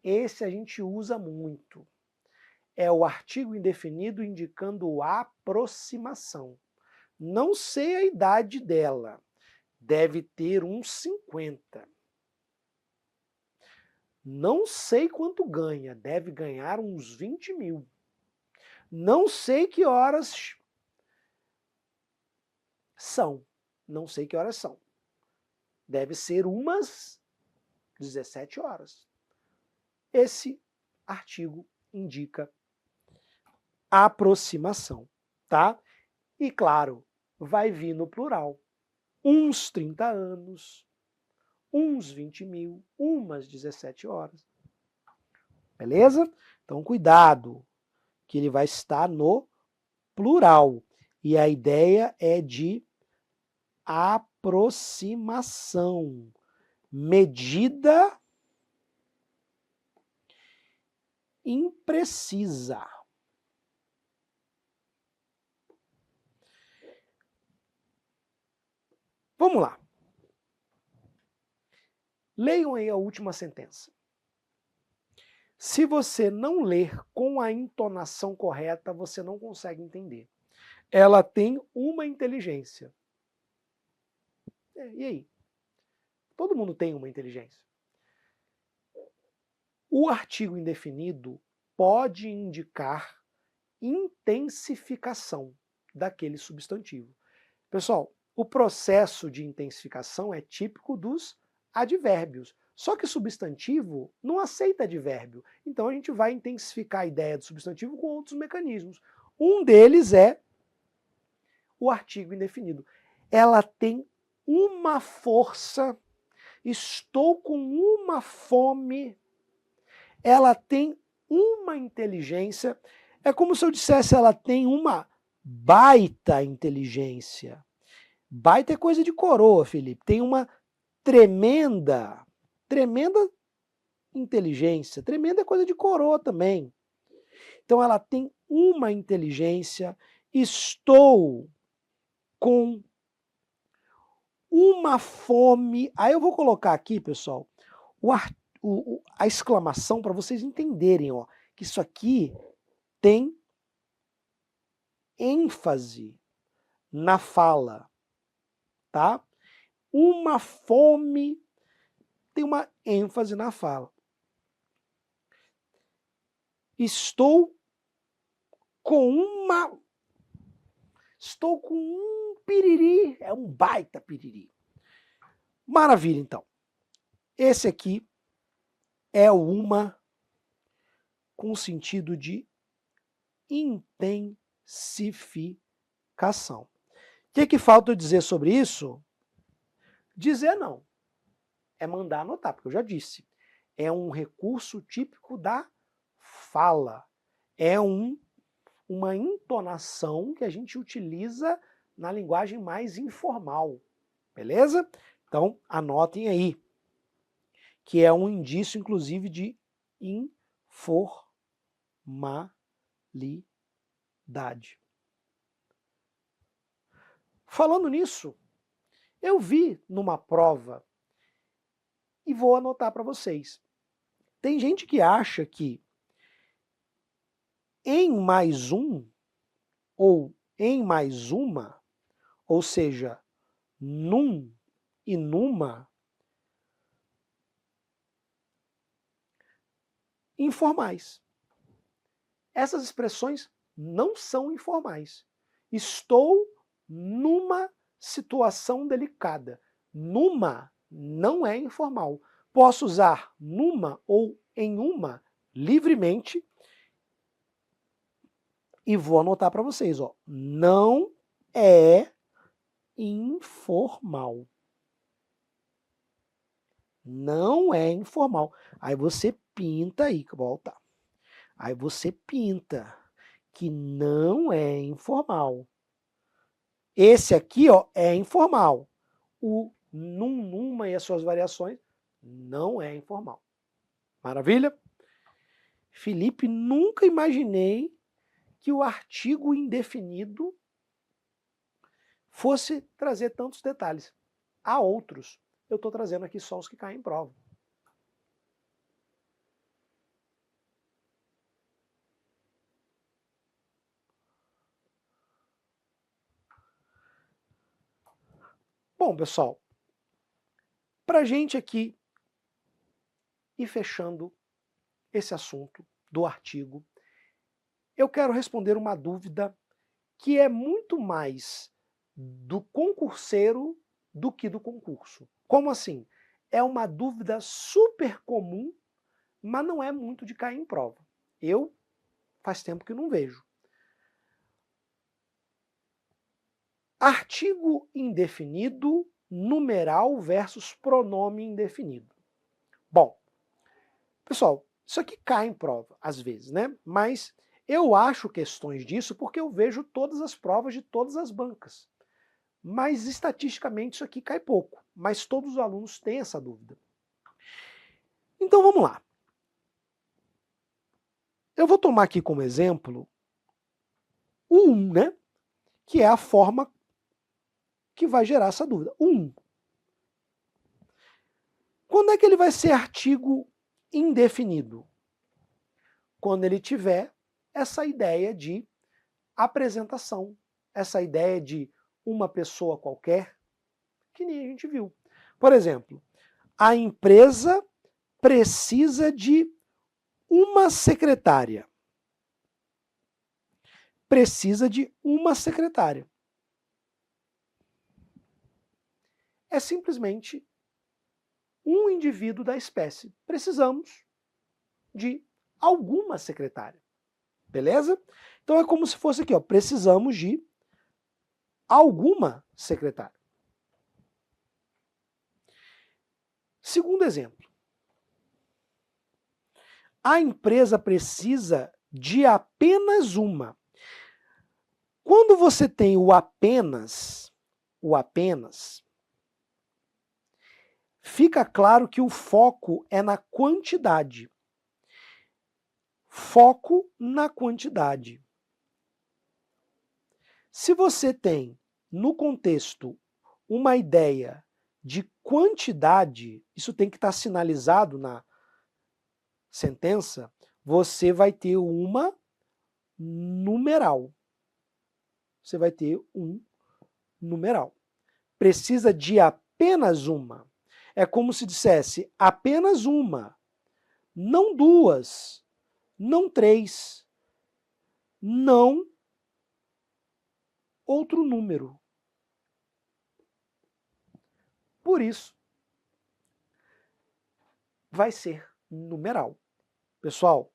Esse a gente usa muito. É o artigo indefinido indicando aproximação. Não sei a idade dela. Deve ter uns 50. Não sei quanto ganha. Deve ganhar uns 20 mil. Não sei que horas são. Não sei que horas são. Deve ser umas 17 horas. Esse artigo indica aproximação, tá? E claro, vai vir no plural. Uns 30 anos, uns 20 mil, umas 17 horas. Beleza? Então cuidado, que ele vai estar no plural. E a ideia é de aproximação. Medida imprecisa. Vamos lá. Leiam aí a última sentença. Se você não ler com a entonação correta, você não consegue entender. Ela tem uma inteligência. E aí? Todo mundo tem uma inteligência. O artigo indefinido pode indicar intensificação daquele substantivo. Pessoal, o processo de intensificação é típico dos advérbios. Só que substantivo não aceita advérbio. Então a gente vai intensificar a ideia do substantivo com outros mecanismos. Um deles é o artigo indefinido. Ela tem uma força, estou com uma fome, ela tem uma inteligência. É como se eu dissesse, ela tem uma baita inteligência. Baita é coisa de coroa, Felipe. Tem uma tremenda inteligência. Tremenda é coisa de coroa também. Então ela tem uma inteligência. Estou com uma fome. Aí eu vou colocar aqui, pessoal, a exclamação para vocês entenderem, ó, que isso aqui tem ênfase na fala, tá? Uma fome tem uma ênfase na fala. Estou com um piriri, é um baita piriri. Maravilha, então. Esse aqui é uma com sentido de intensificação. O que falta eu dizer sobre isso? Dizer não. É mandar anotar, porque eu já disse. É um recurso típico da fala. É uma entonação que a gente utiliza na linguagem mais informal. Beleza? Então, anotem aí. Que é um indício, inclusive, de informalidade. Falando nisso, eu vi numa prova, e vou anotar para vocês. Tem gente que acha que em mais um, ou em mais uma, ou seja, num e numa, informais. Essas expressões não são informais. Estou numa situação delicada. Numa não é informal. Posso usar numa ou em uma livremente e vou anotar para vocês, ó. Não é informal. Não é informal. Aí você pinta aí, volta. Aí você pinta que não é informal. Esse aqui, ó, é informal. O num, numa e as suas variações não é informal. Maravilha? Felipe, nunca imaginei que o artigo indefinido fosse trazer tantos detalhes. Há outros. Eu estou trazendo aqui só os que caem em prova. Bom, pessoal, para a gente aqui ir fechando esse assunto do artigo, eu quero responder uma dúvida que é muito mais do concurseiro do que do concurso. Como assim? É uma dúvida super comum, mas não é muito de cair em prova. Eu faz tempo que não vejo. Artigo indefinido, numeral versus pronome indefinido. Bom, pessoal, isso aqui cai em prova, às vezes, né? Mas eu acho questões disso porque eu vejo todas as provas de todas as bancas. Mas estatisticamente isso aqui cai pouco. Mas todos os alunos têm essa dúvida. Então vamos lá. Eu vou tomar aqui como exemplo o 1, né? Que é a forma que vai gerar essa dúvida. O 1. Quando é que ele vai ser artigo indefinido? Quando ele tiver essa ideia de apresentação, essa ideia de uma pessoa qualquer, que nem a gente viu. Por exemplo, a empresa precisa de uma secretária. Precisa de uma secretária. É simplesmente um indivíduo da espécie. Precisamos de alguma secretária. Beleza? Então é como se fosse aqui, ó, precisamos de alguma secretária. Segundo exemplo. A empresa precisa de apenas uma. Quando você tem o apenas, fica claro que o foco é na quantidade. Foco na quantidade. Se você tem, no contexto, uma ideia de quantidade, isso tem que estar sinalizado na sentença, você vai ter uma numeral. Você vai ter um numeral. Precisa de apenas uma. É como se dissesse apenas uma, não duas, não três, não outro número. Por isso, vai ser numeral. Pessoal,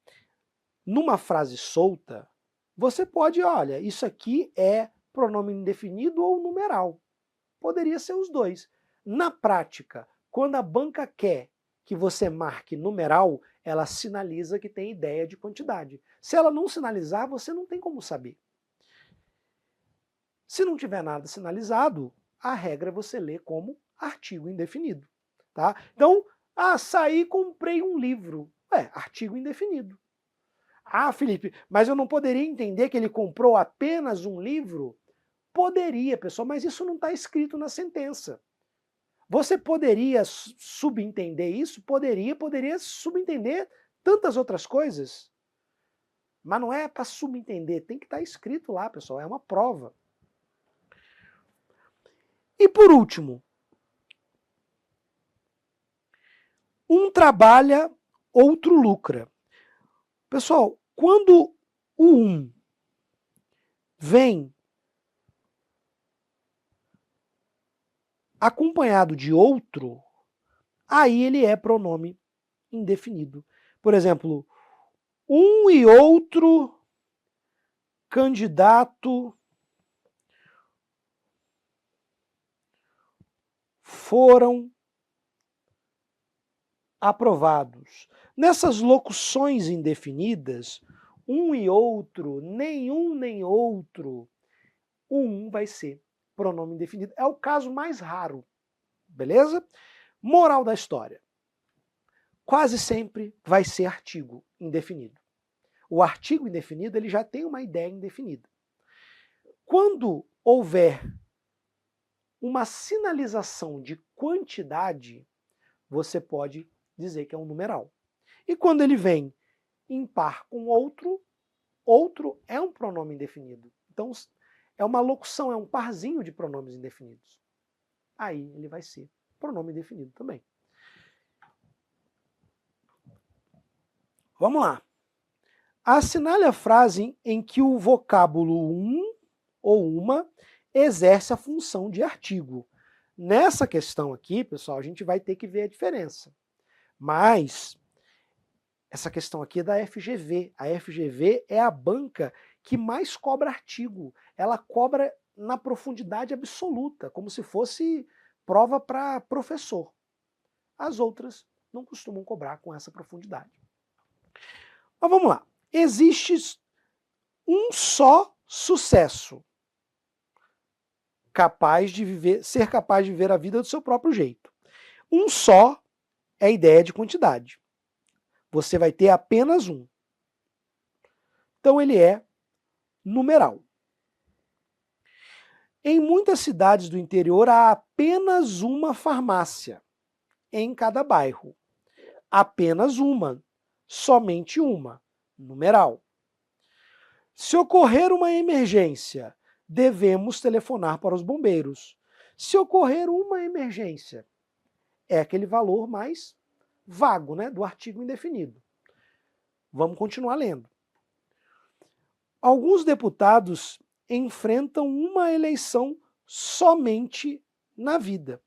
numa frase solta, você pode, olha, isso aqui é pronome indefinido ou numeral. Poderia ser os dois. Na prática, quando a banca quer que você marque numeral, ela sinaliza que tem ideia de quantidade. Se ela não sinalizar, você não tem como saber. Se não tiver nada sinalizado, a regra é você ler como artigo indefinido. Tá? Então, saí e comprei um livro. Artigo indefinido. Felipe, mas eu não poderia entender que ele comprou apenas um livro? Poderia, pessoal, mas isso não está escrito na sentença. Você poderia subentender isso? Poderia subentender tantas outras coisas. Mas não é para subentender, tem que estar escrito lá, pessoal, é uma prova. E por último, um trabalha, outro lucra. Pessoal, quando o um vem acompanhado de outro, aí ele é pronome indefinido. Por exemplo, um e outro candidato foram aprovados. Nessas locuções indefinidas, um e outro, nenhum nem outro, o um vai ser pronome indefinido. É o caso mais raro, beleza? Moral da história. Quase sempre vai ser artigo indefinido. O artigo indefinido ele já tem uma ideia indefinida. Quando houver uma sinalização de quantidade, você pode dizer que é um numeral. E quando ele vem em par com outro, outro é um pronome indefinido. Então, é uma locução, é um parzinho de pronomes indefinidos. Aí ele vai ser pronome indefinido também. Vamos lá. Assinale a frase em que o vocábulo um ou uma exerce a função de artigo. Nessa questão aqui, pessoal, a gente vai ter que ver a diferença. Mas essa questão aqui é da FGV. A FGV é a banca que mais cobra artigo. Ela cobra na profundidade absoluta, como se fosse prova para professor. As outras não costumam cobrar com essa profundidade. Mas vamos lá. Existe um só sucesso ser capaz de viver a vida do seu próprio jeito. Um só é a ideia de quantidade. Você vai ter apenas um. Então ele é numeral. Em muitas cidades do interior há apenas uma farmácia em cada bairro. Apenas uma, somente uma, numeral. Se ocorrer uma emergência, devemos telefonar para os bombeiros. Se ocorrer uma emergência, é aquele valor mais vago, né, do artigo indefinido. Vamos continuar lendo. Alguns deputados enfrentam uma eleição somente na vida.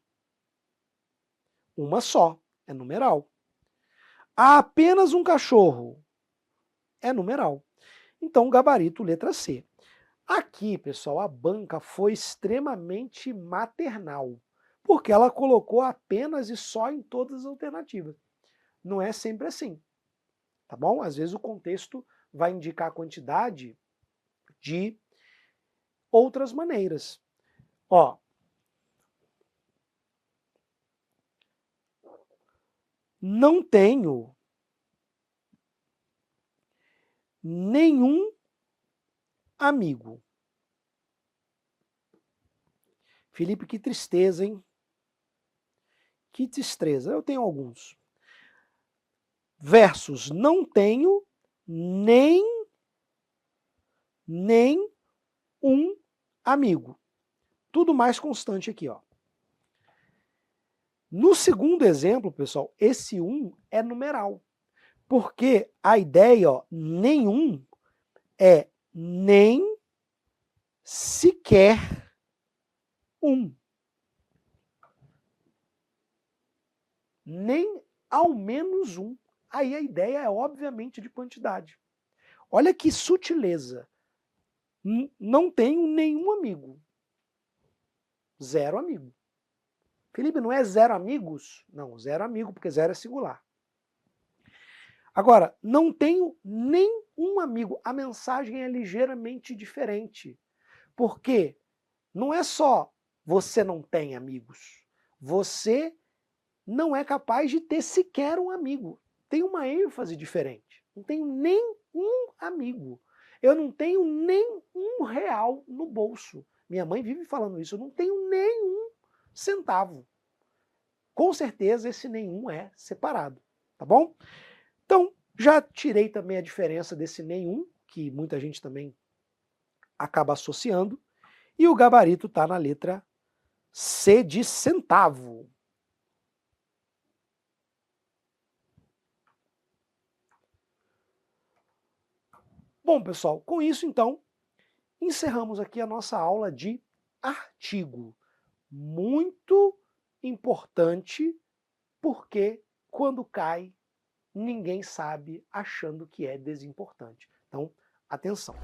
Uma só, é numeral. Há apenas um cachorro, é numeral. Então, gabarito letra C. Aqui, pessoal, a banca foi extremamente maternal, porque ela colocou apenas e só em todas as alternativas. Não é sempre assim, tá bom? Às vezes o contexto vai indicar a quantidade de outras maneiras. Ó, não tenho nenhum amigo. Felipe, que tristeza, hein? Que tristeza. Eu tenho alguns. Versus não tenho nem um amigo. Tudo mais constante aqui, ó. No segundo exemplo, pessoal, esse um é numeral. Porque a ideia, ó, nenhum é nem sequer um. Nem ao menos um. Aí a ideia é obviamente de quantidade. Olha que sutileza. Não tenho nenhum amigo. Zero amigo. Felipe, não é zero amigos? Não, zero amigo, porque zero é singular. Agora, não tenho nenhum amigo. A mensagem é ligeiramente diferente. Porque não é só você não tem amigos. Você não é capaz de ter sequer um amigo. Tem uma ênfase diferente. Não tenho nenhum amigo. Eu não tenho nem R$1 no bolso. Minha mãe vive falando isso. Eu não tenho nenhum centavo. Com certeza esse nenhum é separado, tá bom? Então, já tirei também a diferença desse nenhum, que muita gente também acaba associando, e o gabarito está na letra C de centavo. Bom, pessoal, com isso, então, encerramos aqui a nossa aula de artigo. Muito importante, porque quando cai, ninguém sabe, achando que é desimportante. Então, atenção.